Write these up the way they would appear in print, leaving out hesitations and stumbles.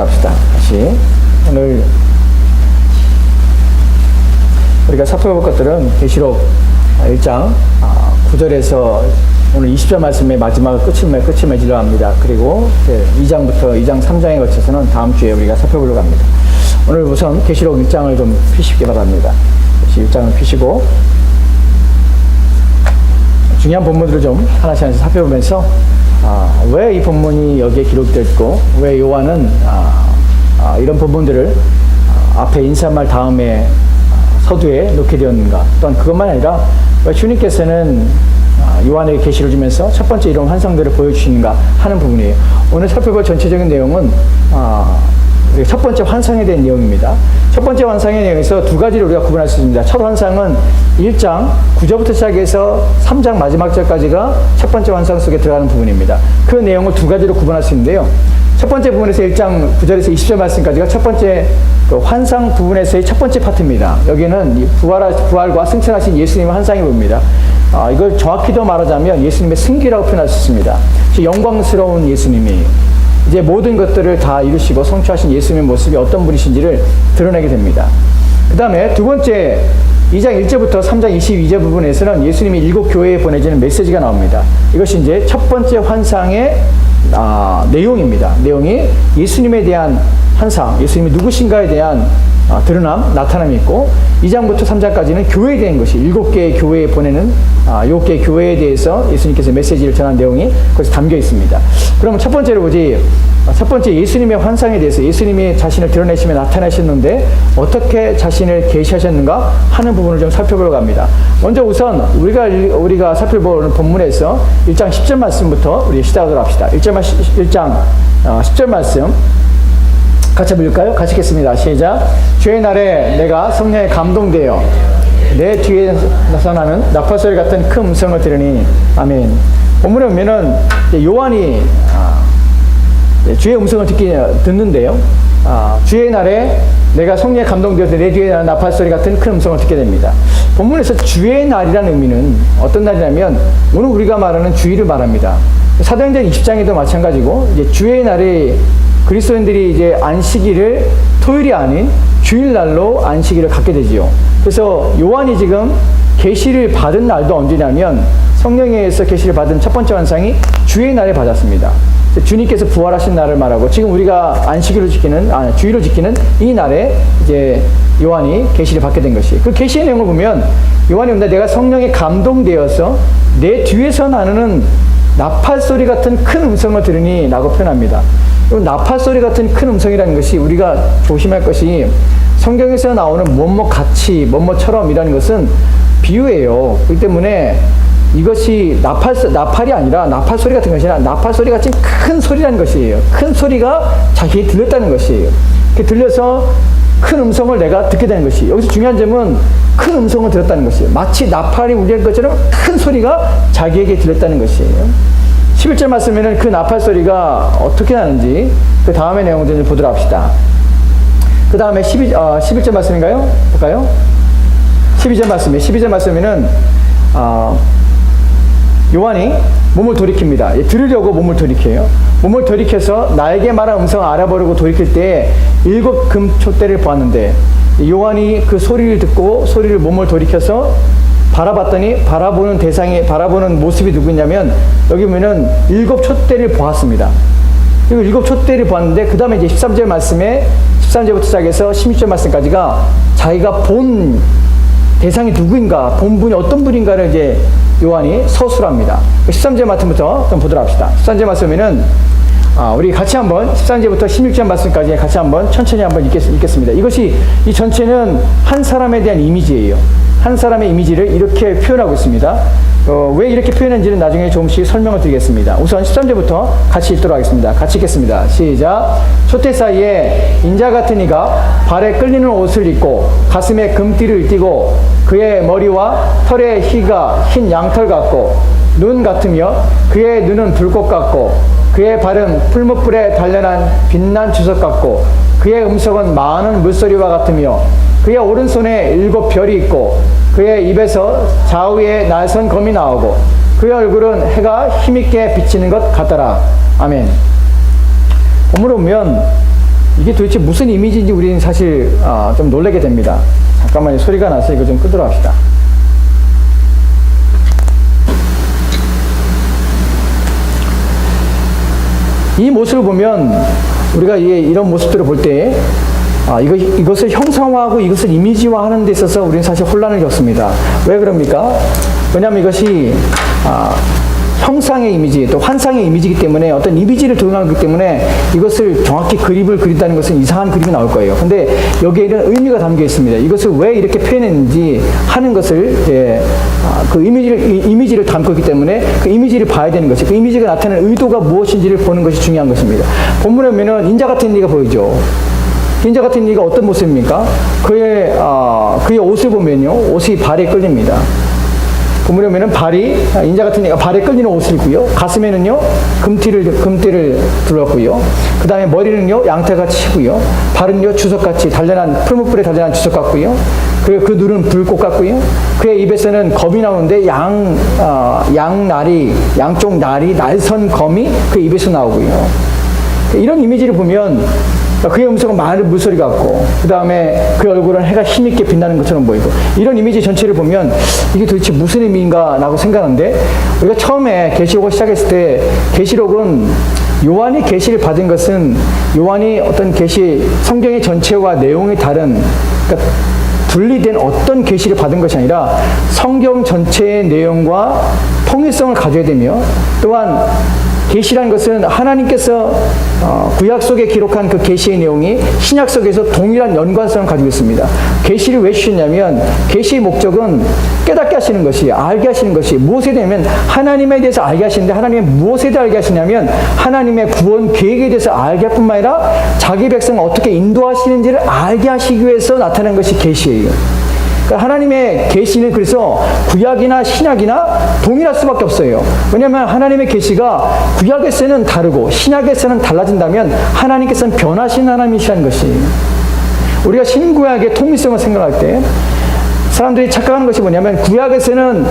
합시다. 다시 오늘 우리가 살펴볼 것들은 계시록 1장 9절에서 오늘 20절 말씀의 마지막을 끝을 맺으려 합니다. 그리고 2장부터 2장 3장에 거쳐서는 다음 주에 우리가 살펴보려고 합니다. 오늘 우선 계시록 1장을 좀 피시기 바랍니다. 1장을 피시고 중요한 본문들을 좀 하나씩 살펴보면서 왜 이 본문이 여기에 기록되었고 왜 요한은 이런 본문들을 앞에 인사말 다음에 서두에 놓게 되었는가, 또한 그것만 아니라 왜 주님께서는 요한에게 계시를 주면서 첫 번째 이런 환상들을 보여주시는가 하는 부분이에요. 오늘 살펴볼 전체적인 내용은 첫 번째 환상에 대한 내용입니다. 첫 번째 환상의 내용에서 두 가지를 우리가 구분할 수 있습니다. 첫 환상은 1장 9절부터 시작해서 3장 마지막 절까지가 첫 번째 환상 속에 들어가는 부분입니다. 그 내용을 두 가지로 구분할 수 있는데요. 첫 번째 부분에서 1장 9절에서 20절 말씀까지가 첫 번째 그 환상 부분에서의 첫 번째 파트입니다. 여기는 부활과 승천하신 예수님의 환상이 보입니다. 이걸 정확히 더 말하자면 예수님의 승기라고 표현할 수 있습니다. 영광스러운 예수님이 이제 모든 것들을 다 이루시고 성취하신 예수님의 모습이 어떤 분이신지를 드러내게 됩니다. 그 다음에 두 번째 2장 1절부터 3장 22절 부분에서는 예수님이 7 교회에 보내지는 메시지가 나옵니다. 이것이 이제 첫 번째 환상의 내용입니다. 내용이 예수님에 대한 환상, 예수님이 누구신가에 대한 드러남, 나타남이 있고 2장부터 3장까지는 교회에 대한 것이 7개의 교회에 보내는 7개의 교회에 대해서 예수님께서 메시지를 전한 내용이 거기서 담겨 있습니다. 그러면 첫 번째로 보지, 첫 번째 예수님의 환상에 대해서 예수님이 자신을 드러내시며 나타나셨는데 어떻게 자신을 계시하셨는가 하는 부분을 좀 살펴보려고 합니다. 먼저 우선 우리가 살펴보는 본문에서 1장 10절 말씀부터 우리 시작하도록 합시다. 1장 10절 말씀 같이 읽을까요? 같이 읽겠습니다. 시작. 주의 날에 내가 성령에 감동되어 내 뒤에 나타나는 나팔소리 같은 큰 음성을 들으니 아멘. 본문에 보면은 요한이 주의 음성을 듣는데요. 주의 날에 내가 성령에 감동되어서 내 뒤에 나는 나팔소리 같은 큰 음성을 듣게 됩니다. 본문에서 주의 날이라는 의미는 어떤 날이냐면 오늘 우리가 말하는 주일을 말합니다. 사도행전 20장에도 마찬가지고 이제 주의 날이 그리스도인들이 이제 안식일을 토요일이 아닌 주일날로 안식일을 갖게 되지요. 그래서 요한이 지금 계시를 받은 날도 언제냐면 성령에 의해서 계시를 받은 첫 번째 환상이 주의 날에 받았습니다. 주님께서 부활하신 날을 말하고 지금 우리가 안식일을 지키는 주일을 지키는 이 날에 이제 요한이 계시를 받게 된 것이 그 계시의 내용을 보면 요한이 옵니다. 내가 성령에 감동되어서 내 뒤에서 나누는 나팔 소리 같은 큰 음성을 들으니 라고 표현합니다. 나팔 소리 같은 큰 음성이라는 것이 우리가 조심할 것이 성경에서 나오는 뭐뭐 같이 뭐뭐처럼 이라는 것은 비유예요. 그렇기 때문에 이것이 나팔이 아니라 나팔 소리 같은 것이 아니라 나팔 소리 같은 큰 소리라는 것이에요. 큰 소리가 자기에 들렸다는 것이에요. 이렇게 들려서 큰 음성을 내가 듣게 되는 것이 여기서 중요한 점은 큰 음성을 들었다는 것이에요. 마치 나팔이 울리는 것처럼 큰 소리가 자기에게 들렸다는 것이에요. 11절 말씀에는 그 나팔 소리가 어떻게 나는지 그 다음의 내용들을 좀 보도록 합시다. 그 다음에 11절 말씀인가요? 볼까요? 12절 말씀에는 요한이 몸을 돌이킵니다. 들으려고 몸을 돌이켜요. 몸을 돌이켜서 나에게 말한 음성을 알아보려고 돌이킬 때 7 금촛대를 보았는데 요한이 그 소리를 듣고 몸을 돌이켜서 바라봤더니 바라보는 모습이 누구냐면 여기 보면은 7 촛대를 보았습니다. 그리고 7 촛대를 보았는데 그 다음에 이제 13절 말씀에 13절부터 시작해서 16절 말씀까지가 자기가 본 대상이 누구인가, 본 분이 어떤 분인가를 이제 요한이 서술합니다. 13절 말씀부터 좀 보도록 합시다. 13절 말씀에는 우리 같이 한번 13절부터 16절 말씀까지 같이 한번 천천히 한번 읽겠습니다. 이것이 이 전체는 한 사람에 대한 이미지예요. 한 사람의 이미지를 이렇게 표현하고 있습니다. 왜 이렇게 표현했는지는 나중에 조금씩 설명을 드리겠습니다. 우선 13절부터 같이 읽도록 하겠습니다. 같이 읽겠습니다. 시작. 촛대 사이에 인자 같은 이가 발에 끌리는 옷을 입고 가슴에 금띠를 띠고 그의 머리와 털의 희가 흰 양털 같고 눈 같으며 그의 눈은 불꽃 같고 그의 발은 풀무불에 단련한 빛난 주석 같고 그의 음성은 많은 물소리와 같으며 그의 오른손에 7 별이 있고 그의 입에서 좌우에 날선 검이 나오고 그의 얼굴은 해가 힘있게 비치는 것 같더라. 아멘. 본문을 보면 이게 도대체 무슨 이미지인지 우리는 사실 좀 놀라게 됩니다. 잠깐만요. 소리가 나서 이거 좀 끄도록 합시다. 이 모습을 보면 우리가 이런 모습들을 볼 때 이것을 형상화하고 이것을 이미지화하는 데 있어서 우리는 사실 혼란을 겪습니다. 왜 그럽니까? 왜냐하면 이것이 형상의 이미지, 또 환상의 이미지이기 때문에 어떤 이미지를 동영하기 때문에 이것을 정확히 그림을 그린다는 것은 이상한 그림이 나올 거예요. 근데 여기에는 의미가 담겨 있습니다. 이것을 왜 이렇게 표현했는지 하는 것을 그 이미지를 담고 있기 때문에 그 이미지를 봐야 되는 것이, 그 이미지가 나타내는 의도가 무엇인지를 보는 것이 중요한 것입니다. 본문에 보면은 인자 같은 이가 보이죠. 인자 같은 이가 어떤 모습입니까? 그의 옷을 보면요, 옷이 발에 끌립니다. 본문에 보면은 인자 같은 이가 발에 끌리는 옷을 입고요. 가슴에는요, 금띠를 둘렀고요. 그 다음에 머리는요, 양태같이 치고요. 발은요, 주석같이 풀무불에 단련한 주석 같고요. 그리고 그 눈은 불꽃 같고요. 그의 입에서는 검이 나오는데 양쪽 날이 날선 검이 그 입에서 나오고요. 이런 이미지를 보면 그의 음성은 마른 물소리 같고, 그 다음에 그의 얼굴은 해가 힘있게 빛나는 것처럼 보이고, 이런 이미지 전체를 보면 이게 도대체 무슨 의미인가 라고 생각하는데, 우리가 처음에 계시록을 시작했을 때 계시록은 요한이 계시를 받은 것은 요한이 어떤 성경의 전체와 내용이 다른, 그러니까 분리된 어떤 계시를 받은 것이 아니라 성경 전체의 내용과 통일성을 가져야 되며, 또한 계시라는 것은 하나님께서 구약 속에 기록한 그 계시의 내용이 신약 속에서 동일한 연관성을 가지고 있습니다. 계시를 왜 주셨냐면 계시의 목적은 깨닫게 하시는 것이, 알게 하시는 것이 무엇에 대하면 하나님에 대해서 알게 하시는데, 하나님의 무엇에 대해 알게 하시냐면 하나님의 구원 계획에 대해서 알게 할 뿐만 아니라 자기 백성을 어떻게 인도하시는지를 알게 하시기 위해서 나타난 것이 계시예요. 그러니까 하나님의 계시는 그래서 구약이나 신약이나 동일할 수밖에 없어요. 왜냐하면 하나님의 계시가 구약에서는 다르고 신약에서는 달라진다면 하나님께서는 변하신 하나님이시라는 것이에요. 우리가 신구약의 통일성을 생각할 때 사람들이 착각하는 것이 뭐냐면, 구약에서는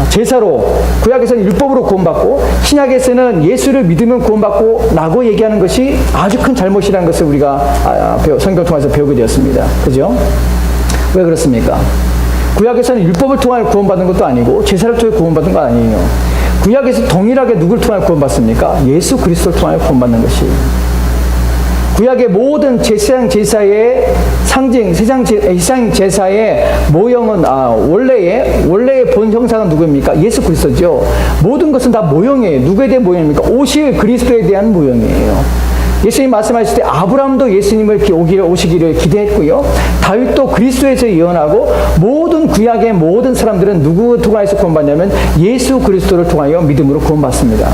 제사로, 구약에서는 율법으로 구원받고 신약에서는 예수를 믿으면 구원받고 라고 얘기하는 것이 아주 큰 잘못이라는 것을 우리가 성경 통해서 배우게 되었습니다. 그죠? 왜 그렇습니까? 구약에서는 율법을 통하여 구원받는 것도 아니고 제사를 통해 구원받는 거 아니에요. 구약에서 동일하게 누구를 통하여 구원받습니까? 예수 그리스도를 통하여 구원받는 것이에요. 구약의 모든 제사의 상징, 세상 제사의 모형은 원래의 본 형상은 누구입니까? 예수 그리스도죠. 모든 것은 다 모형이에요. 누구에 대한 모형입니까? 오실 그리스도에 대한 모형이에요. 예수님 말씀하실 때 아브라함도 예수님을 오시기를 기대했고요. 다윗도 그리스도에서 예언하고, 모든 구약의 모든 사람들은 누구 통하여서 구원받냐면 예수 그리스도를 통하여 믿음으로 구원받습니다.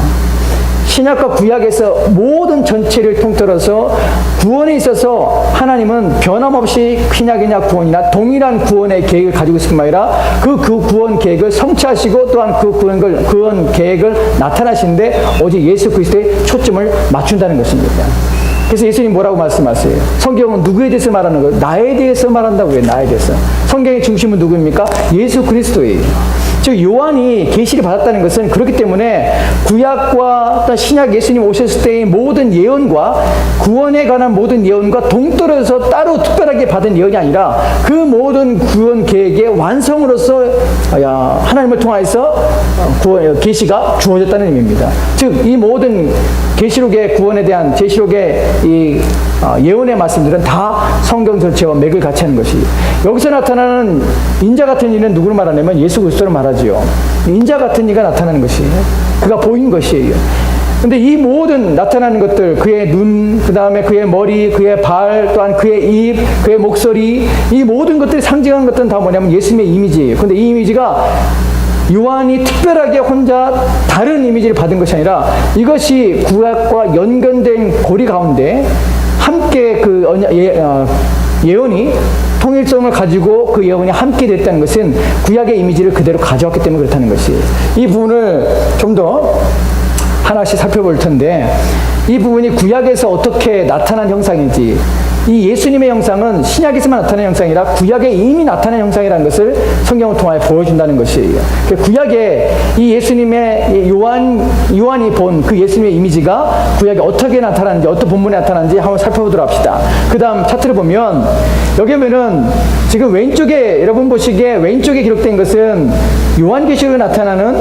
신약과 구약에서 모든 전체를 통틀어서 구원에 있어서 하나님은 변함없이 신약이나 구원이나 동일한 구원의 계획을 가지고 있을 뿐만 아니라 그 구원 계획을 성취하시고, 또한 그 구원 계획을 나타나시는데 오직 예수 그리스도에 초점을 맞춘다는 것입니다. 그래서 예수님 뭐라고 말씀하세요? 성경은 누구에 대해서 말하는 거예요? 나에 대해서 말한다고 해요. 나에 대해서. 성경의 중심은 누구입니까? 예수 그리스도예요. 즉 요한이 계시를 받았다는 것은 그렇기 때문에 구약과 어떤 신약 예수님 오셨을 때의 모든 예언과 구원에 관한 모든 예언과 동떨어져서 따로 특별하게 받은 예언이 아니라 그 모든 구원 계획의 완성으로서 하나님을 통해서 계시가 주어졌다는 의미입니다. 즉 이 모든 계시록의 구원에 대한 계시록의 이 예언의 말씀들은 다 성경 전체와 맥을 같이 하는 것이, 여기서 나타나는 인자 같은 이는 누구를 말하냐면 예수 그리스도를 말하지요. 인자 같은 이가 나타나는 것이에요. 그가 보인 것이에요. 근데 이 모든 나타나는 것들, 그의 눈, 그 다음에 그의 머리, 그의 발, 또한 그의 입, 그의 목소리, 이 모든 것들이 상징하는 것들은 다 뭐냐면 예수님의 이미지예요. 근데 이 이미지가 요한이 특별하게 혼자 다른 이미지를 받은 것이 아니라 이것이 구약과 연결된 고리 가운데 함께 그 예언이 통일성을 가지고 그 예언이 함께 됐다는 것은 구약의 이미지를 그대로 가져왔기 때문에 그렇다는 것이에요. 이 부분을 좀 더 하나씩 살펴볼 텐데, 이 부분이 구약에서 어떻게 나타난 형상인지, 이 예수님의 형상은 신약에서만 나타난 형상이 아니라 구약에 이미 나타난 형상이라는 것을 성경을 통하여 보여준다는 것이에요. 구약에 이 예수님의 요한이 본 그 예수님의 이미지가 구약에 어떻게 나타나는지, 어떤 본문에 나타나는지 한번 살펴보도록 합시다. 그 다음 차트를 보면 여기 보면은 지금 왼쪽에, 여러분 보시기에 왼쪽에 기록된 것은 요한계시록에 나타나는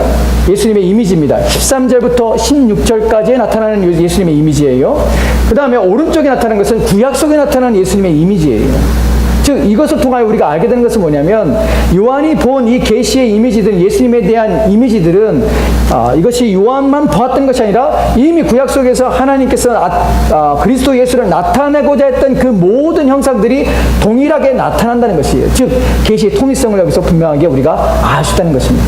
예수님의 이미지입니다. 13절부터 16절까지에 나타나는 예수님의 이미지예요. 그 다음에 오른쪽에 나타나는 것은 구약 속에 나타나는 예수님의 이미지예요. 즉 이것을 통하여 우리가 알게 되는 것은 뭐냐면, 요한이 본 이 계시의 이미지들, 예수님에 대한 이미지들은 이것이 요한만 보았던 것이 아니라 이미 구약 속에서 하나님께서 그리스도 예수를 나타내고자 했던 그 모든 형상들이 동일하게 나타난다는 것이에요. 즉 계시의 통일성을 여기서 분명하게 우리가 알 수 있다는 것입니다.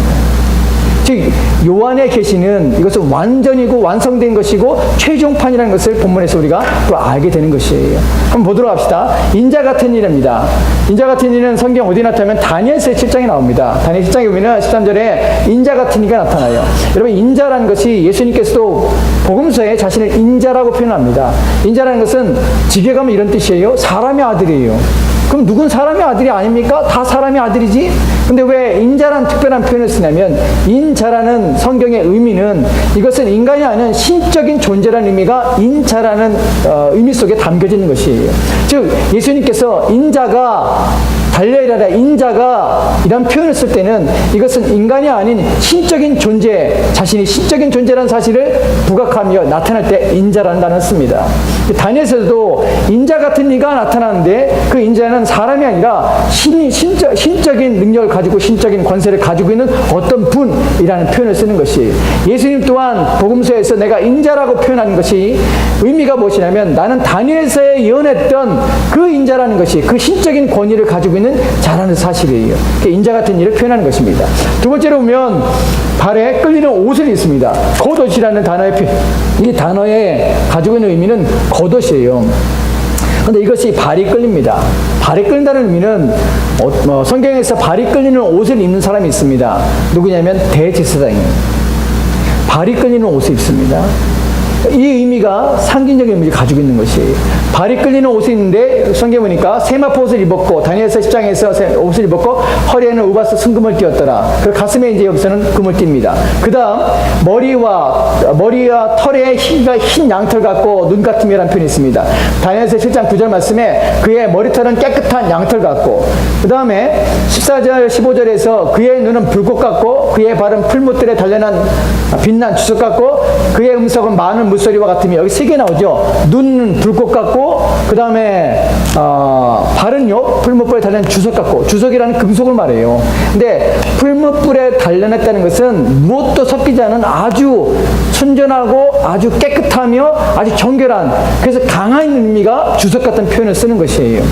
즉 요한의 계시는 이것은 완전이고 완성된 것이고 최종판이라는 것을 본문에서 우리가 또 알게 되는 것이에요. 한번 보도록 합시다. 인자 같은 일입니다. 인자 같은 일은 성경 어디 나타나면 다니엘서 7장에 나옵니다. 다니엘 7장에 보면 13절에 인자 같은 이가 나타나요. 여러분, 인자라는 것이 예수님께서도 복음서에 자신을 인자라고 표현합니다. 인자라는 것은 직역에 가면 이런 뜻이에요. 사람의 아들이에요. 그럼 누군 사람의 아들이 아닙니까? 다 사람의 아들이지? 근데 왜 인자라는 특별한 표현을 쓰냐면, 인자라는 성경의 의미는 이것은 인간이 아닌 신적인 존재라는 의미가 인자라는 의미 속에 담겨져 있는 것이에요. 즉 예수님께서 인자가 달려이라라, 인자가 이런 표현을 쓸 때는 이것은 인간이 아닌 신적인 존재, 자신이 신적인 존재라는 사실을 부각하며 나타날 때 인자라는 단어를 씁니다. 다니엘서도 인자 같은 이가 나타나는데 그 인자는 사람이 아니라 신적인 능력을 가지고 신적인 권세를 가지고 있는 어떤 분이라는 표현을 쓰는 것이에요. 예수님 또한 복음서에서 내가 인자라고 표현한 것이 의미가 무엇이냐면, 나는 다니엘서에 예언했던 그 인자라는 것이 그 신적인 권위를 가지고 있는 자라는 사실이에요. 인자 같은 일을 표현하는 것입니다. 두 번째로 보면 발에 끌리는 옷을 입습니다. 겉옷이라는 이 단어에 가지고 있는 의미는 겉옷이에요. 그런데 이것이 발이 끌립니다. 발이 끌린다는 의미는 성경에서 발이 끌리는 옷을 입는 사람이 있습니다. 누구냐면 대제사장입니다. 발이 끌리는 옷을 입습니다. 이 의미가 상징적인 의미를 가지고 있는 것이에요. 발이 끌리는 옷이 있는데 성경에 보니까 세마포 옷을 입었고, 다니엘서 10장에서 옷을 입었고 허리에는 우바스 순금을 띄었더라. 그리고 가슴에 이제 여기서는 금을 띱니다. 그 다음 머리와 털에 흰 양털 같고 눈 같음이라는 표현이 있습니다. 다니엘서 7장 9절 말씀에 그의 머리털은 깨끗한 양털 같고, 그 다음에 14절 15절에서 그의 눈은 불꽃 같고 그의 발은 풀무들에 단련한 빛난 주석 같고 그의 음성은 많은 물소리와 같으며, 여기 세 개 나오죠. 눈은 불꽃 같고, 그 다음에 발은요 풀무불에 달린 주석 같고, 주석이라는 금속을 말해요. 근데 풀무불에 단련했다는 것은 무엇도 섞이지 않은 아주 순전하고 아주 깨끗하며 아주 정결한, 그래서 강한 의미가 주석 같은 표현을 쓰는 것이에요.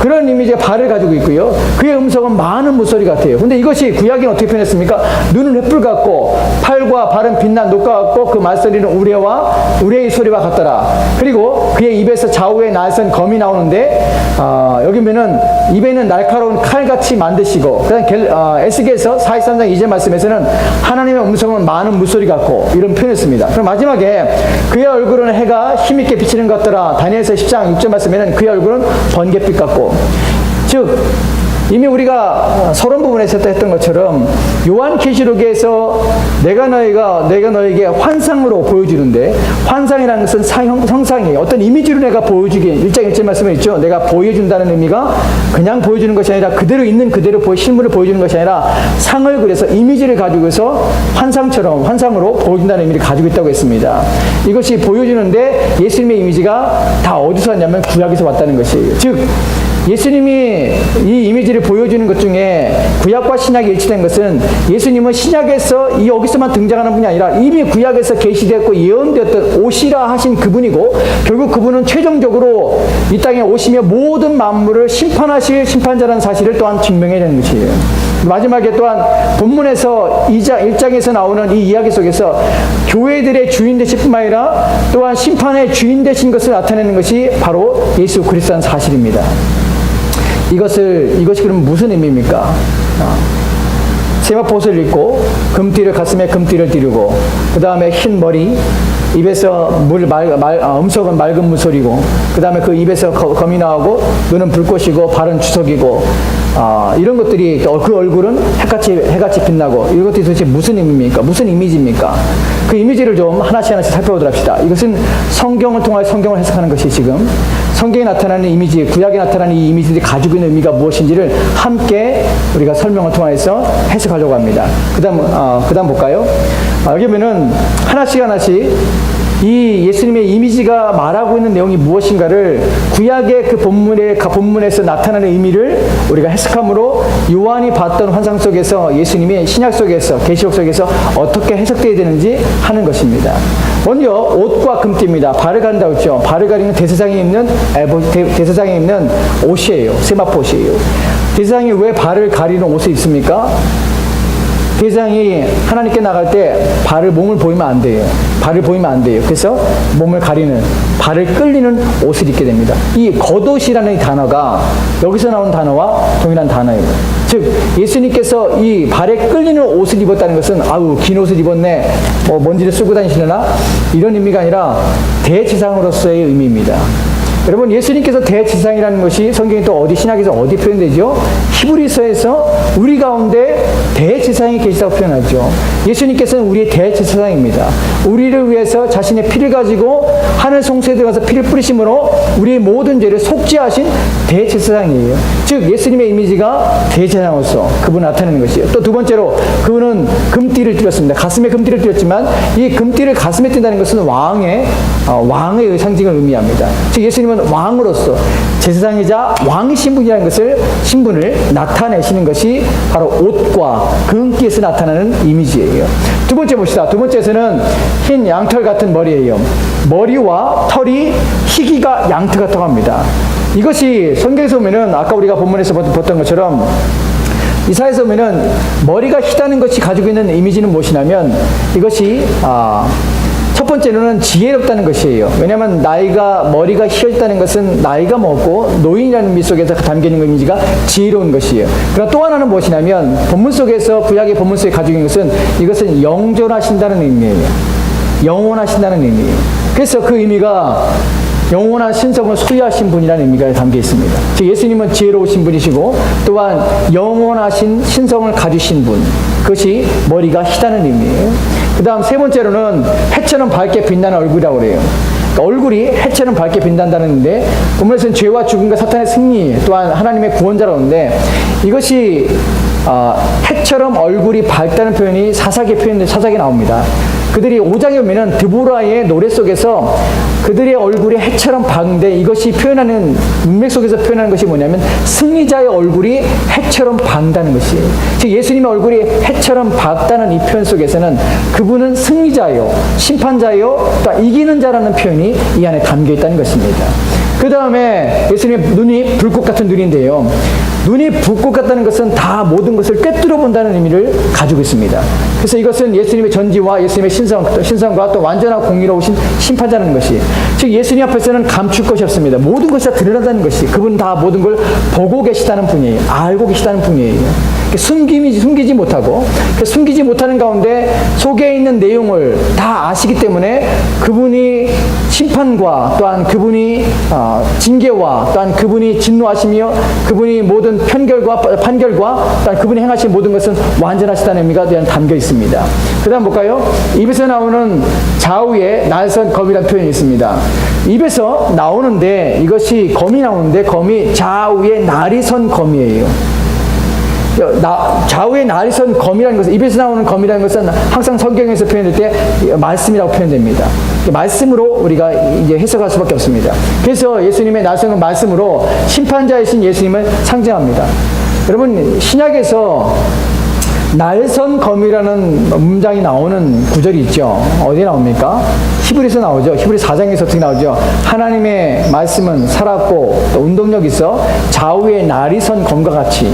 그런 이미지가 발을 가지고 있고요. 그의 음성은 많은 물소리 같아요. 근데 이것이 구약에 어떻게 표현했습니까? 눈은 횃불 같고 팔과 발은 빛난 녹과 같고 그 말소리는 우레의 소리와 같더라. 그리고 그의 입에서 좌우에 날선 검이 나오는데 여기 보면은 입에는 날카로운 칼같이 만드시고, 그다음 에스겔서 43장 2절 말씀에서는 하나님의 음성은 많은 물소리 같고 이런 표현을 씁니다. 그럼 마지막에 그의 얼굴은 해가 힘있게 비치는 것 같더라. 다니엘서 10장 6절 말씀에는 그의 얼굴은 번갯빛 같고, 즉 이미 우리가 서론 부분에서 했던 것처럼 요한계시록에서 내가 너에게 환상으로 보여주는데, 환상이라는 것은 형상이에요. 어떤 이미지로 내가 보여주기, 1장 1절 말씀에 있죠. 내가 보여준다는 의미가 그냥 보여주는 것이 아니라 그대로 있는 그대로 실물을 보여주는 것이 아니라 상을 그려서 이미지를 가지고서 환상으로 보여준다는 의미를 가지고 있다고 했습니다. 이것이 보여주는데 예수님의 이미지가 다 어디서 왔냐면 구약에서 왔다는 것이에요. 즉 예수님이 이 이미지를 보여주는 것 중에 구약과 신약이 일치된 것은, 예수님은 신약에서 여기서만 등장하는 분이 아니라 이미 구약에서 계시되었고 예언되었던 오시라 하신 그분이고, 결국 그분은 최종적으로 이 땅에 오시며 모든 만물을 심판하실 심판자라는 사실을 또한 증명해야 되는 것이에요. 마지막에 또한 본문에서 1장에서 나오는 이 이야기 속에서 교회들의 주인 되실 뿐만 아니라 또한 심판의 주인 되신 것을 나타내는 것이 바로 예수 그리스도라는 사실입니다. 이것이 그럼 무슨 의미입니까? 세마포 옷을 입고 가슴에 금띠를 띠르고, 그 다음에 흰 머리, 입에서 음속은 맑은 물소리고, 그 다음에 그 입에서 검이 나오고, 눈은 불꽃이고, 발은 주석이고, 이런 것들이 또 그 얼굴은 해같이 빛나고, 이런 것들이 도대체 무슨 의미입니까? 무슨 이미지입니까? 그 이미지를 좀 하나씩 살펴보도록 합시다. 이것은 성경을 통하여 성경을 해석하는 것이 지금 성경에 나타나는 이미지, 구약에 나타나는 이 이미지들이 가지고 있는 의미가 무엇인지를 함께 우리가 설명을 통해서 해석하려고 합니다. 그 다음 볼까요? 여기 보면은 하나씩 이 예수님의 이미지가 말하고 있는 내용이 무엇인가를 구약의 그 본문에서 나타나는 의미를 우리가 해석함으로 요한이 봤던 환상 속에서 예수님이 신약 속에서, 계시록 속에서 어떻게 해석되어야 되는지 하는 것입니다. 먼저 옷과 금띠입니다. 발을 가린다고 했죠. 발을 가리는 대제사장이 입는 옷이에요. 세마포옷이에요. 대제사장이 왜 발을 가리는 옷을 입습니까? 대제사장이 하나님께 나갈 때 몸을 보이면 안 돼요. 발을 보이면 안 돼요. 그래서 몸을 가리는, 발을 끌리는 옷을 입게 됩니다. 이 겉옷이라는 이 단어가 여기서 나온 단어와 동일한 단어예요. 즉 예수님께서 이 발에 끌리는 옷을 입었다는 것은 긴 옷을 입었네, 먼지를 쓰고 다니시려나, 이런 의미가 아니라 대제사장으로서의 의미입니다. 여러분, 예수님께서 대제사장이라는 것이 성경이 또 신약에서 어디 표현되죠? 히브리서에서 우리 가운데 대제사장이 계시다고 표현하죠. 예수님께서는 우리의 대제사장입니다. 우리를 위해서 자신의 피를 가지고 하늘 성소에 들어가서 피를 뿌리심으로 우리의 모든 죄를 속죄하신 대제사장이에요. 즉 예수님의 이미지가 대제사장으로서 그분을 나타내는 것이에요. 또 두 번째로 그분은 금띠를 띠었습니다. 가슴에 금띠를 띠었지만 이 금띠를 가슴에 띈다는 것은 왕의 상징을 의미합니다. 즉 예수님은 왕으로서 제사장이자 왕의 신분을 나타내시는 것이 바로 옷과 금띠에서 나타나는 이미지예요. 두 번째 봅시다. 두 번째에서는 흰 양털 같은 머리예요. 머리와 털이 희기가 양털 같다고 합니다. 이것이 성경에서 보면은 아까 우리가 본문에서 봤던 것처럼 이사야에서 보면은 머리가 희다는 것이 가지고 있는 이미지는 무엇이냐면 이것이 첫 번째로는 지혜롭다는 것이에요. 왜냐하면 머리가 휘어있다는 것은 나이가 먹고 노인이라는 의미 속에서 담겨있는 이미지가 지혜로운 것이에요. 그러나 또 하나는 무엇이냐면 본문 속에서, 구약의 본문 속에 가지고 있는 것은 이것은 영존하신다는 의미예요. 영원하신다는 의미예요. 그래서 그 의미가 영원한 신성을 소유하신 분이라는 의미가 담겨 있습니다. 즉 예수님은 지혜로우신 분이시고 또한 영원하신 신성을 가지신 분, 그것이 머리가 희다는 의미예요. 그 다음 세 번째로는 해처럼 밝게 빛나는 얼굴이라고 그래요. 그러니까 얼굴이 해처럼 밝게 빛난다는데 본문에서는 죄와 죽음과 사탄의 승리, 또한 하나님의 구원자라고 하는데 이것이 해처럼 얼굴이 밝다는 표현이 사사기에 나옵니다. 그들이 5장에 보면은 드보라의 노래 속에서 그들의 얼굴이 해처럼 밝은데 이것이 표현하는, 문맥 속에서 표현하는 것이 뭐냐면 승리자의 얼굴이 해처럼 밝다는 것이에요. 즉 예수님의 얼굴이 해처럼 밝다는 이 표현 속에서는 그분은 승리자요, 심판자요, 또 이기는 자라는 표현이 이 안에 담겨 있다는 것입니다. 그 다음에 예수님의 눈이 불꽃 같은 눈인데요. 눈이 불꽃 같다는 것은 다 모든 것을 꿰뚫어 본다는 의미를 가지고 있습니다. 그래서 이것은 예수님의 전지와 예수님의 신성과 또 완전한 공의로우신 심판자라는 것이, 즉 예수님 앞에서는 감출 것이 없습니다. 모든 것이 다 드러난다는 것이, 그분 다 모든 걸 보고 계시다는 분이에요. 알고 계시다는 분이에요. 숨기지 못하고, 숨기지 못하는 가운데 속에 있는 내용을 다 아시기 때문에 그분이 심판과 또한 그분이 징계와 또한 그분이 진노하시며 그분이 모든 판결과 또한 그분이 행하신 모든 것은 완전하시다는 의미가 담겨 있습니다. 그 다음 볼까요? 입에서 나오는 좌우에 날선 검이라는 표현이 있습니다. 입에서 나오는데 이것이 검이 나오는데 검이 좌우에 날이 선 검이에요. 좌우에 날이 선 검이라는 것은, 입에서 나오는 검이라는 것은 항상 성경에서 표현될 때 말씀이라고 표현됩니다. 말씀으로 우리가 이제 해석할 수밖에 없습니다. 그래서 예수님의 날선 말씀으로 심판자이신 예수님을 상징합니다. 여러분, 신약에서 날선 검이라는 문장이 나오는 구절이 있죠. 어디에 나옵니까? 히브리서 나오죠. 히브리 4장에서 어떻게 나오죠? 하나님의 말씀은 살았고 또 운동력이 있어 좌우에 날이 선 검과 같이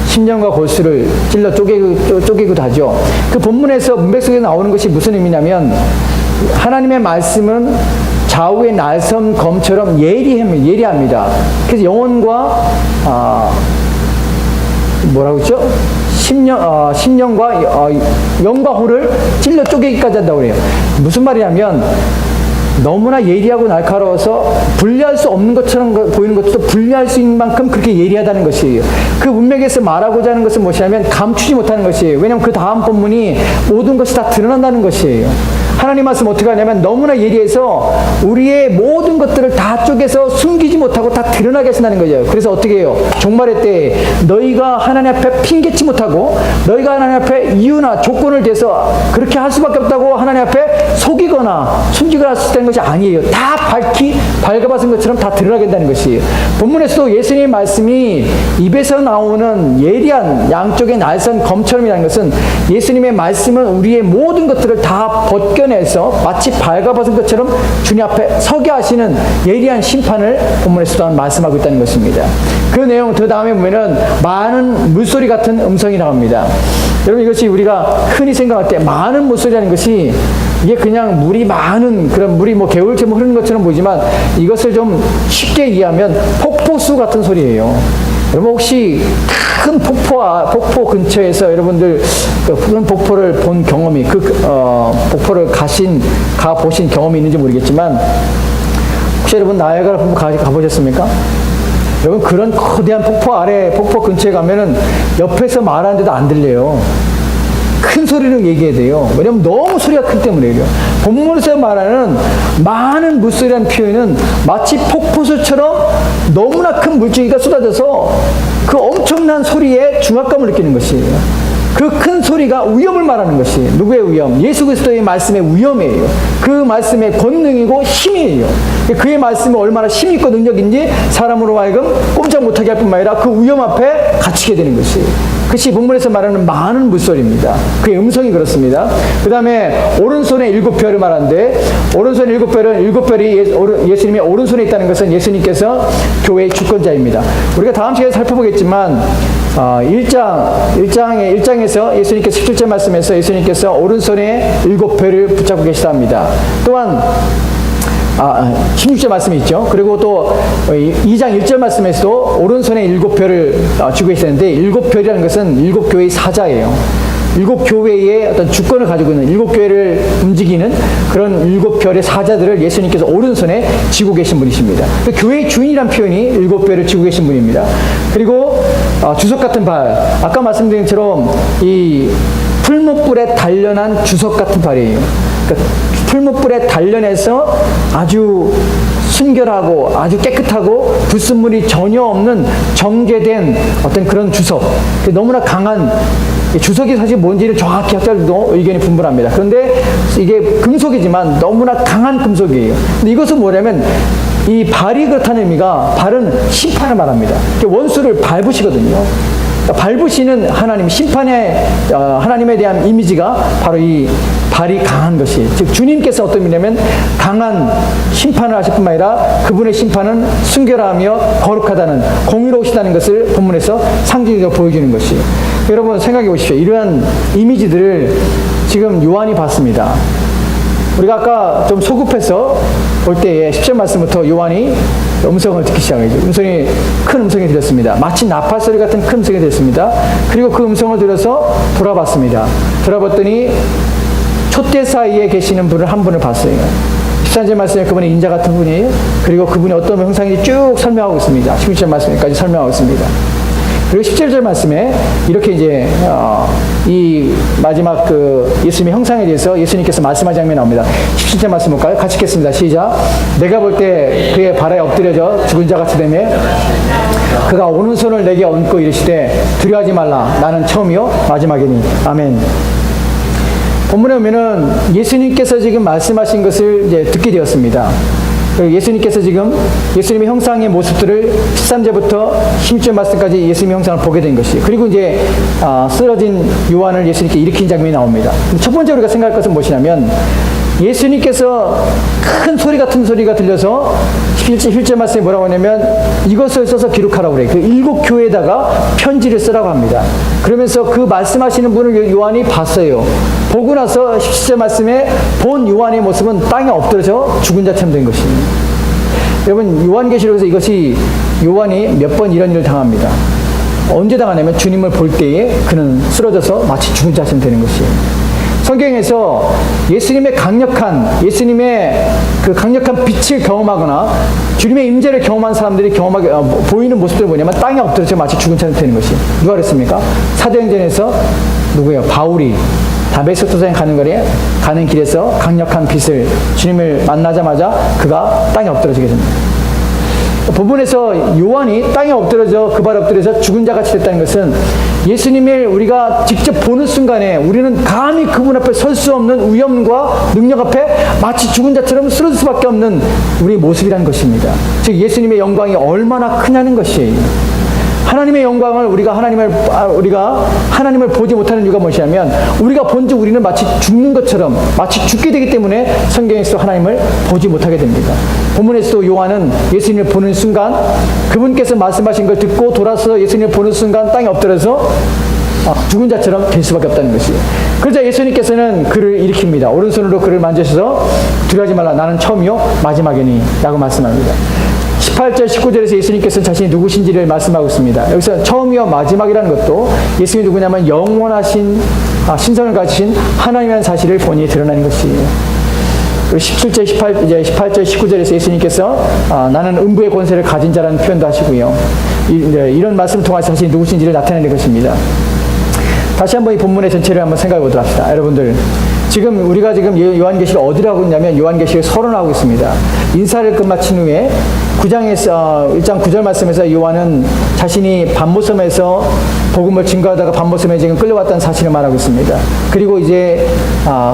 심령과 골수를 찔러 쪼개기도 하죠. 그 본문에서 문맥 속에 나오는 것이 무슨 의미냐면 하나님의 말씀은 좌우의 날선 검처럼 예리합니다. 그래서 영혼과 뭐라고 했죠? 심령과 영과 호를 찔러 쪼개기까지 한다고 그래요. 무슨 말이냐면 너무나 예리하고 날카로워서 분리할 수 없는 것처럼 보이는 것도 분리할 수 있는 만큼 그렇게 예리하다는 것이에요. 그 문맥에서 말하고자 하는 것은 무엇이냐면 감추지 못하는 것이에요. 왜냐하면 그 다음 본문이 모든 것이 다 드러난다는 것이에요. 하나님 말씀 어떻게 하냐면 너무나 예리해서 우리의 모든 것들을 다 쪼개서 숨기지 못하고 다 드러나게 하신다는 거죠. 그래서 어떻게 해요? 종말의 때 너희가 하나님 앞에 핑계치 못하고 너희가 하나님 앞에 이유나 조건을 대서 그렇게 할 수밖에 없다고 하나님 앞에 속이거나 숨기거나 했다는 것이 아니에요. 다 밝아봤은 것처럼 다 드러나게 된다는 것이에요. 본문에서도 예수님의 말씀이 입에서 나오는 예리한 양쪽의 날선 검처럼이라는 것은 예수님의 말씀은 우리의 모든 것들을 다 벗겨내서 마치 밝아벗은 것처럼 주님 앞에 서게 하시는 예리한 심판을 본문에서 또한 말씀하고 있다는 것입니다. 그 내용 그 다음에 보면은 많은 물소리 같은 음성이 나옵니다. 여러분 이것이 우리가 흔히 생각할 때 많은 물소리라는 것이 이게 그냥 물이 많은 그런 물이 뭐 개울처럼 흐르는 것처럼 보이지만 이것을 좀 쉽게 이해하면 폭포수 같은 소리예요. 여러분 혹시 큰 폭포 근처에서 여러분들 큰 폭포를 본 경험이 폭포를 가보신 경험이 있는지 모르겠지만 혹시 여러분 나야가라 폭포 가보셨습니까? 여러분 그런 거대한 폭포 근처에 가면은 옆에서 말하는데도 안 들려요. 큰 소리로 얘기해야 돼요. 왜냐면 너무 소리가 크기 때문에 그래요. 본문에서 말하는 많은 물소리라는 표현은 마치 폭포수처럼 너무나 큰 물줄기가 쏟아져서 그 엄청난 소리에 중압감을 느끼는 것이에요. 그 큰 소리가 위엄을 말하는 것이에요. 누구의 위엄? 예수 그리스도의 말씀의 위엄이에요. 그 말씀의 권능이고 힘이에요. 그의 말씀이 얼마나 힘 있고 능력인지 사람으로 하여금 꼼짝 못하게 할 뿐만 아니라 그 위엄 앞에 갇히게 되는 것이에요. 그것이 본문에서 말하는 많은 물소리입니다. 그의 음성이 그렇습니다. 그 다음에 오른손에 7별을 말하는데 오른손에 7별은 7별이 예수님의 오른손에 있다는 것은 예수님께서 교회의 주권자입니다. 우리가 다음 시간에 살펴보겠지만 1장에서 예수님께서 17절 말씀에서 예수님께서 오른손에 7별을 붙잡고 계시다 합니다. 또한 16절 말씀이 있죠. 그리고 또 2장 1절 말씀에서도 오른손에 7별을 쥐고 계시는데 7별이라는 것은 7교회의 사자예요. 7교회의 어떤 주권을 가지고 있는 7교회를 움직이는 그런 7별의 사자들을 예수님께서 오른손에 쥐고 계신 분이십니다. 그 교회의 주인이라는 표현이 7별을 쥐고 계신 분입니다. 그리고 주석 같은 발, 아까 말씀드린 것처럼 이 풀무불에 단련한 주석 같은 발이에요. 그러니까 풀무불에 단련해서 아주 순결하고 아주 깨끗하고 불순물이 전혀 없는 정제된 어떤 그런 주석. 너무나 강한 주석이 사실 뭔지를 정확히 학자들도 의견이 분분합니다. 그런데 이게 금속이지만 너무나 강한 금속이에요. 근데 이것은 뭐냐면 이 발이 그렇다는 의미가 발은 심판을 말합니다. 원수를 밟으시거든요. 밟으시는 하나님, 하나님에 대한 이미지가 바로 이 발이 강한 것이, 즉 주님께서 어떤 의미냐면 강한 심판을 하실 뿐만 아니라 그분의 심판은 순결하며 거룩하다는, 공의로우시다는 것을 본문에서 상징적으로 보여주는 것이에요. 여러분 생각해 보십시오. 이러한 이미지들을 지금 요한이 봤습니다. 우리가 아까 좀 소급해서 볼 때에 10절 말씀부터 요한이 음성을 듣기 시작하죠. 큰 음성이 들렸습니다. 마치 나팔소리 같은 큰 음성이 들렸습니다. 그리고 그 음성을 들어서 돌아봤습니다. 돌아봤더니 촛대 사이에 계시는 분을 한 분을 봤어요. 13절 말씀에 그분이 인자 같은 분이에요. 그리고 그분이 어떤 형상인지 쭉 설명하고 있습니다. 16절 말씀까지 설명하고 있습니다. 그리고 17절 말씀에 이렇게 이제 이 마지막 그 예수님의 형상에 대해서 예수님께서 말씀하신 장면이 나옵니다. 17절 말씀 볼까요? 같이 읽겠습니다. 시작. 내가 볼 때 그의 발에 엎드려져 죽은 자 같이 되며 그가 오른손을 내게 얹고 이르시되 두려워하지 말라. 나는 처음이요 마지막이니. 아멘. 본문에 보면은 예수님께서 지금 말씀하신 것을 이제 듣게 되었습니다. 예수님께서 지금 예수님의 형상의 모습들을 13절부터 16절 말씀까지 예수님의 형상을 보게 된 것이에요. 그리고 이제 쓰러진 요한을 예수님께 일으킨 장면이 나옵니다. 첫 번째 우리가 생각할 것은 무엇이냐면 예수님께서 큰 소리 같은 소리가 들려서 1절 말씀에 뭐라고 하냐면 이것을 써서 기록하라고 그래요. 그 7교회에다가 편지를 쓰라고 합니다. 그러면서 그 말씀하시는 분을 요한이 봤어요. 보고 나서 17절 말씀에 본 요한의 모습은 땅에 엎드려져 죽은 자처럼 된 것입니다. 여러분 요한계시록에서 이것이 요한이 몇 번 이런 일을 당합니다. 언제 당하냐면 주님을 볼 때에 그는 쓰러져서 마치 죽은 자처럼 되는 것이에요. 성경에서 예수님의 그 강력한 빛을 경험하거나 주님의 임재를 경험한 사람들이 보이는 모습들이 뭐냐면 땅에 엎드려서 마치 죽은 자처럼 되는 것이에요. 누가 그랬습니까? 사도행전에서 누구예요? 바울이 다메섹 도상에 가는 길에서 강력한 빛을 주님을 만나자마자 그가 땅에 엎드러지게 됩니다. 본문에서 요한이 땅에 엎드려져 그 발에 엎드려서 죽은 자같이 됐다는 것은 예수님을 우리가 직접 보는 순간에 우리는 감히 그분 앞에 설 수 없는 위엄과 능력 앞에 마치 죽은 자처럼 쓰러질 수밖에 없는 우리의 모습이라는 것입니다. 즉 예수님의 영광이 얼마나 크냐는 것이에요. 하나님의 영광을 우리가 하나님을 보지 못하는 이유가 무엇이냐면 우리가 본즉 우리는 마치 죽는 것처럼 마치 죽게 되기 때문에 성경에서 하나님을 보지 못하게 됩니다. 본문에서도 요한은 예수님을 보는 순간 그분께서 말씀하신 걸 듣고 돌아서 예수님을 보는 순간 땅에 엎드려서 죽은 자처럼 될 수밖에 없다는 것이에요. 그러자 예수님께서는 그를 일으킵니다. 오른손으로 그를 만지셔서 두려워하지 말라. 나는 처음이요 마지막이니 라고 말씀합니다. 18절 19절에서 예수님께서는 자신이 누구신지를 말씀하고 있습니다. 여기서 처음이요 마지막이라는 것도 예수님이 누구냐면 영원하신 신성을 가지신 하나님이라는 사실을 본인이 드러나는 것이에요. 그리고 18절 19절에서 예수님께서 나는 음부의 권세를 가진 자라는 표현도 하시고요. 이런 말씀을 통해서 자신이 누구신지를 나타내는 것입니다. 다시 한번 이 본문의 전체를 한번 생각해 보도록 합시다. 여러분들 우리가 요한계시를 어디로 하고 있냐면 요한계시를 서론을 하고 있습니다. 인사를 끝마친 후에 1장 9절 말씀에서 요한은 자신이 반모섬에서 복음을 증거하다가 반모섬에 지금 끌려왔다는 사실을 말하고 있습니다. 그리고 이제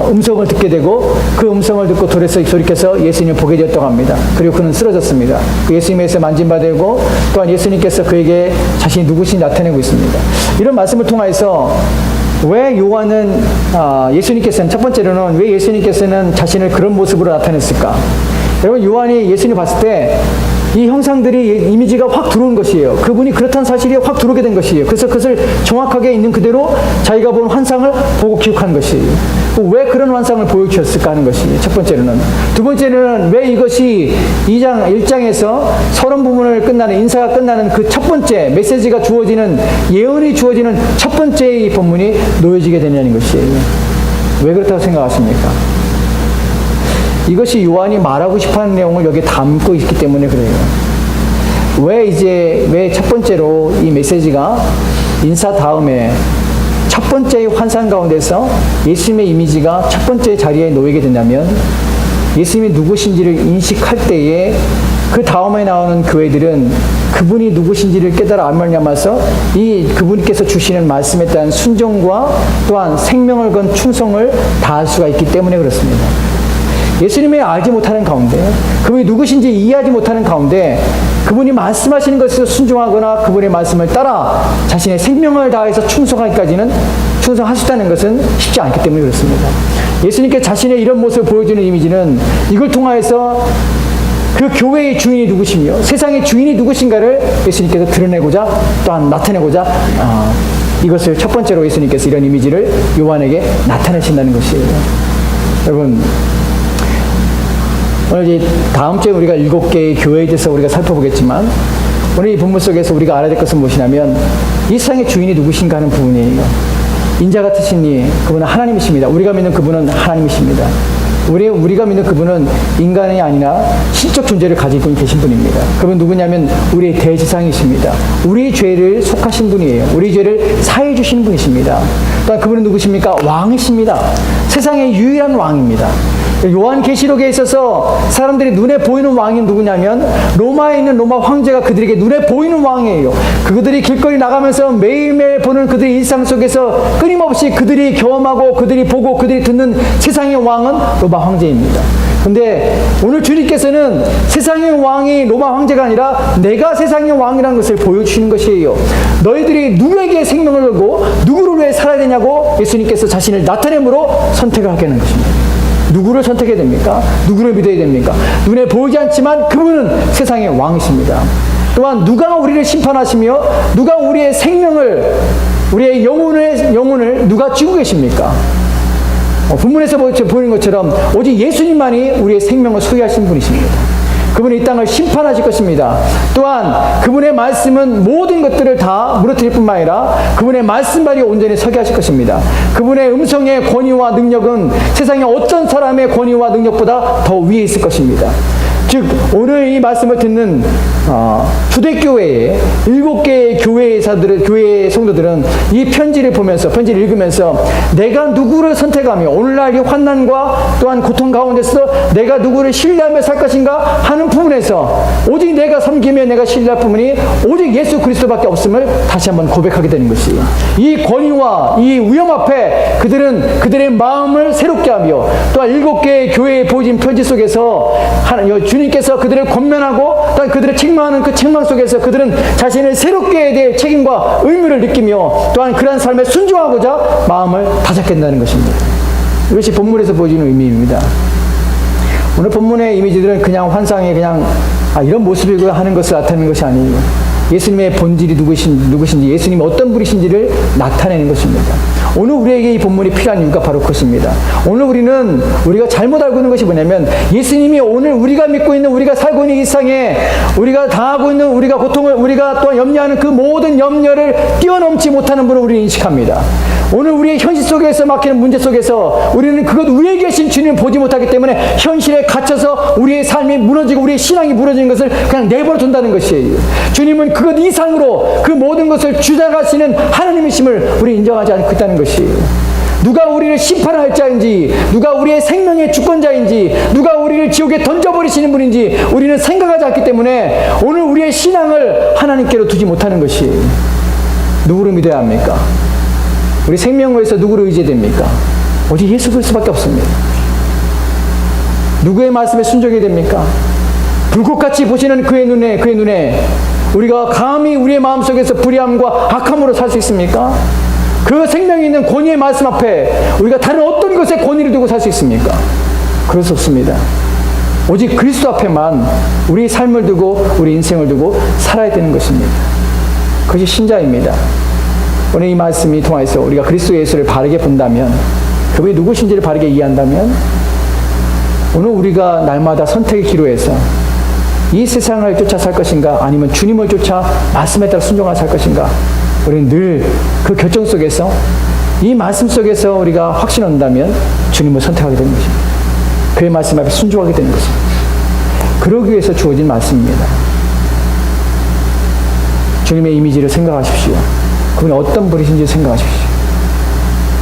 음성을 듣게 되고 그 음성을 듣고 돌에서 돌이켜서 예수님을 보게 되었다고 합니다. 그리고 그는 쓰러졌습니다. 예수님에서 만진바되고 또한 예수님께서 그에게 자신이 누구신지 나타내고 있습니다. 이런 말씀을 통해서 왜 요한은 예수님께서는 첫 번째로는 왜 예수님께서는 자신을 그런 모습으로 나타냈을까? 여러분 요한이 예수님 봤을 때 이 형상들이 이미지가 확 들어온 것이에요. 그분이 그렇다는 사실이 확 들어오게 된 것이에요. 그래서 그것을 정확하게 있는 그대로 자기가 본 환상을 보고 기억한 것이에요. 왜 그런 환상을 보여주셨을까 하는 것이에요. 첫 번째로는. 두 번째로는 왜 이것이 1장에서 서론 부분을 끝나는 인사가 끝나는 그 첫 번째 메시지가 주어지는 예언이 주어지는 첫 번째 이 본문이 놓여지게 되냐는 것이에요. 왜 그렇다고 생각하십니까? 이것이 요한이 말하고 싶어하는 내용을 여기에 담고 있기 때문에 그래요. 왜 첫 번째로 이 메시지가 인사 다음에 첫 번째의 환상 가운데서 예수님의 이미지가 첫 번째 자리에 놓이게 된다면 예수님이 누구신지를 인식할 때에 그 다음에 나오는 교회들은 그분이 누구신지를 깨달아 알말냐마서 그분께서 주시는 말씀에 대한 순종과 또한 생명을 건 충성을 다할 수가 있기 때문에 그렇습니다. 예수님을 알지 못하는 가운데 그분이 누구신지 이해하지 못하는 가운데 그분이 말씀하시는 것에 순종하거나 그분의 말씀을 따라 자신의 생명을 다해서 충성할 수 있다는 것은 쉽지 않기 때문에 그렇습니다. 예수님께 자신의 이런 모습을 보여주는 이미지는 이걸 통하여서 그 교회의 주인이 누구시며 세상의 주인이 누구신가를 예수님께서 드러내고자 또한 나타내고자 이것을 첫 번째로 예수님께서 이런 이미지를 요한에게 나타내신다는 것이에요. 여러분 오늘 이제 다음 주에 우리가 7개의 교회에 대해서 우리가 살펴보겠지만 오늘 이 본문 속에서 우리가 알아야 될 것은 무엇이냐면 이 세상의 주인이 누구신가 하는 부분이에요. 인자 같으신 이 그분은 하나님이십니다. 우리가 믿는 그분은 하나님이십니다. 우리가 믿는 그분은 인간이 아니라 신적 존재를 가지고 계신 분입니다. 그분 누구냐면 우리의 대지상이십니다. 우리 죄를 속하신 분이에요. 우리 죄를 사해 주시는 분이십니다. 또한 그분은 누구십니까? 왕이십니다. 세상의 유일한 왕입니다. 요한계시록에 있어서 사람들이 눈에 보이는 왕이 누구냐면 로마에 있는 로마 황제가 그들에게 눈에 보이는 왕이에요. 그들이 길거리 나가면서 매일매일 보는 그들의 일상 속에서 끊임없이 그들이 경험하고 그들이 보고 그들이 듣는 세상의 왕은 로마 황제입니다. 근데 오늘 주님께서는 세상의 왕이 로마 황제가 아니라 내가 세상의 왕이라는 것을 보여주시는 것이에요. 너희들이 누구에게 생명을 걸고 누구를 위해 살아야 되냐고 예수님께서 자신을 나타냄으로 선택을 하게 하는 것입니다. 누구를 선택해야 됩니까? 누구를 믿어야 됩니까? 눈에 보이지 않지만 그분은 세상의 왕이십니다. 또한 누가 우리를 심판하시며 누가 우리의 생명을 우리의 영혼을 누가 쥐고 계십니까? 본문에서 보이는 것처럼 오직 예수님만이 우리의 생명을 소유하신 분이십니다. 그분이 이 땅을 심판하실 것입니다. 또한 그분의 말씀은 모든 것들을 다 무너뜨릴 뿐만 아니라 그분의 말씀발이 온전히 서게 하실 것입니다. 그분의 음성의 권위와 능력은 세상의 어떤 사람의 권위와 능력보다 더 위에 있을 것입니다. 즉 오늘 이 말씀을 듣는 초대교회의 7개의 교회 성도들은 이 편지를 보면서, 편지를 읽으면서 내가 누구를 선택하며 오늘날 이 환난과 또한 고통 가운데서 내가 누구를 신뢰하며 살 것인가 하는 부분에서 오직 내가 섬기며 내가 신뢰할 부분이 오직 예수 그리스도밖에 없음을 다시 한번 고백하게 되는 것이에요. 이 권위와 이 위험 앞에 그들은 그들의 마음을 새롭게 하며 또한 7개의 교회의 보여진 편지 속에서 주님께서 그들을 권면하고 또한 그들을 책망하는 그 책망 속에서 그들은 자신을 새롭게 해야 될 책임과 의무를 느끼며 또한 그러한 삶에 순종하고자 마음을 다잡겠다는 것입니다. 이것이 본문에서 보여주는 의미입니다. 오늘 본문의 이미지들은 그냥 환상에 그냥 이런 모습이고 하는 것을 나타내는 것이 아니에요. 예수님의 본질이 누구신지 예수님이 어떤 분이신지를 나타내는 것입니다. 오늘 우리에게 이 본문이 필요한 이유가 바로 그것입니다. 오늘 우리가 잘못 알고 있는 것이 뭐냐면 예수님이 오늘 우리가 믿고 있는 우리가 살고 있는 이 세상에 우리가 당하고 있는 우리가 고통을 우리가 또한 염려하는 그 모든 염려를 뛰어넘지 못하는 분을 우리는 인식합니다. 오늘 우리의 현실 속에서 막히는 문제 속에서 우리는 그것 위에 계신 주님을 보지 못하기 때문에 현실에 갇혀서 우리의 삶이 무너지고 우리의 신앙이 무너지는 것을 그냥 내버려 둔다는 것이에요. 주님은 그것 이상으로 그 모든 것을 주장하시는 하나님이심을 우리 인정하지 않고 있다는 것이에요. 누가 우리를 심판할 자인지, 누가 우리의 생명의 주권자인지, 누가 우리를 지옥에 던져버리시는 분인지 우리는 생각하지 않기 때문에 오늘 우리의 신앙을 하나님께로 두지 못하는 것이에요. 누구를 믿어야 합니까? 우리 생명을 위해서 누구를 의지해야 됩니까? 오직 예수 그리스도밖에 없습니다. 누구의 말씀에 순종해야 됩니까? 불꽃같이 보시는 그의 눈에 우리가 감히 우리의 마음속에서 불의함과 악함으로 살 수 있습니까? 그 생명이 있는 권위의 말씀 앞에 우리가 다른 어떤 것에 권위를 두고 살 수 있습니까? 그럴 수 없습니다. 오직 그리스도 앞에만 우리 삶을 두고 우리 인생을 두고 살아야 되는 것입니다. 그것이 신자입니다. 오늘 이 말씀이 통해서 우리가 그리스도 예수를 바르게 본다면, 그분이 누구신지를 바르게 이해한다면, 오늘 우리가 날마다 선택의 기로에서 이 세상을 쫓아 살 것인가 아니면 주님을 쫓아 말씀에 따라 순종하며 살 것인가, 우리는 늘 그 결정 속에서 이 말씀 속에서 우리가 확신 얻는다면 주님을 선택하게 되는 것입니다. 그의 말씀 앞에 순종하게 되는 것입니다. 그러기 위해서 주어진 말씀입니다. 주님의 이미지를 생각하십시오. 그분이 어떤 분이신지 생각하십시오.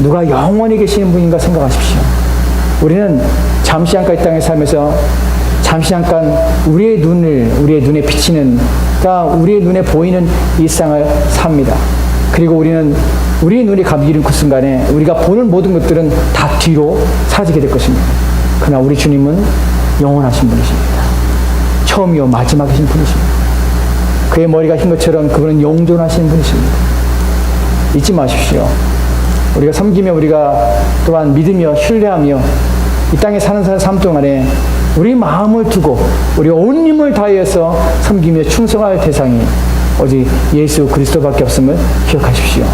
누가 영원히 계시는 분인가 생각하십시오. 우리는 잠시 잠깐 이 땅에 살면서 잠시 잠깐 우리의 눈에 비치는, 그러니까 우리의 눈에 보이는 일상을 삽니다. 그리고 우리는 우리의 눈이 감기는 그 순간에 우리가 보는 모든 것들은 다 뒤로 사라지게 될 것입니다. 그러나 우리 주님은 영원하신 분이십니다. 처음이요 마지막이신 분이십니다. 그의 머리가 흰 것처럼 그분은 영존하신 분이십니다. 잊지 마십시오. 우리가 섬기며 우리가 또한 믿으며 신뢰하며 이 땅에 사는 삶 동안에 우리 마음을 두고 우리 온 힘을 다해서 섬기며 충성할 대상이 오직 예수 그리스도밖에 없음을 기억하십시오.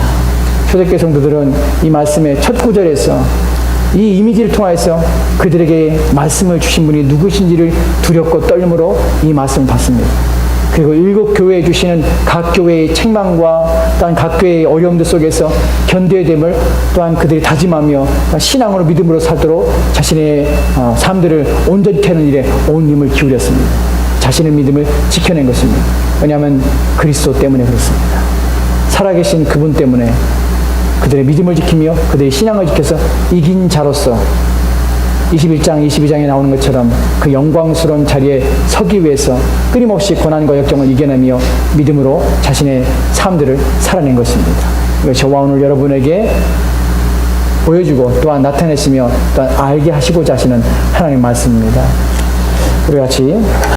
초대교회 성도들은 이 말씀의 첫 구절에서 이 이미지를 통해서 그들에게 말씀을 주신 분이 누구신지를 두렵고 떨림으로 이 말씀을 받습니다. 그리고 7 교회에 주시는 각 교회의 책망과 또한 각 교회의 어려움들 속에서 견뎌야 됨을 또한 그들이 다짐하며 신앙으로 믿음으로 살도록 자신의 삶들을 온전히 하는 일에 온 힘을 기울였습니다. 자신의 믿음을 지켜낸 것입니다. 왜냐하면 그리스도 때문에 그렇습니다. 살아계신 그분 때문에 그들의 믿음을 지키며 그들의 신앙을 지켜서 이긴 자로서 21장, 22장에 나오는 것처럼 그 영광스러운 자리에 서기 위해서 끊임없이 고난과 역경을 이겨내며 믿음으로 자신의 삶들을 살아낸 것입니다. 저와 오늘 여러분에게 보여주고 또한 나타내시며 또한 알게 하시고자 하시는 하나님의 말씀입니다. 우리 같이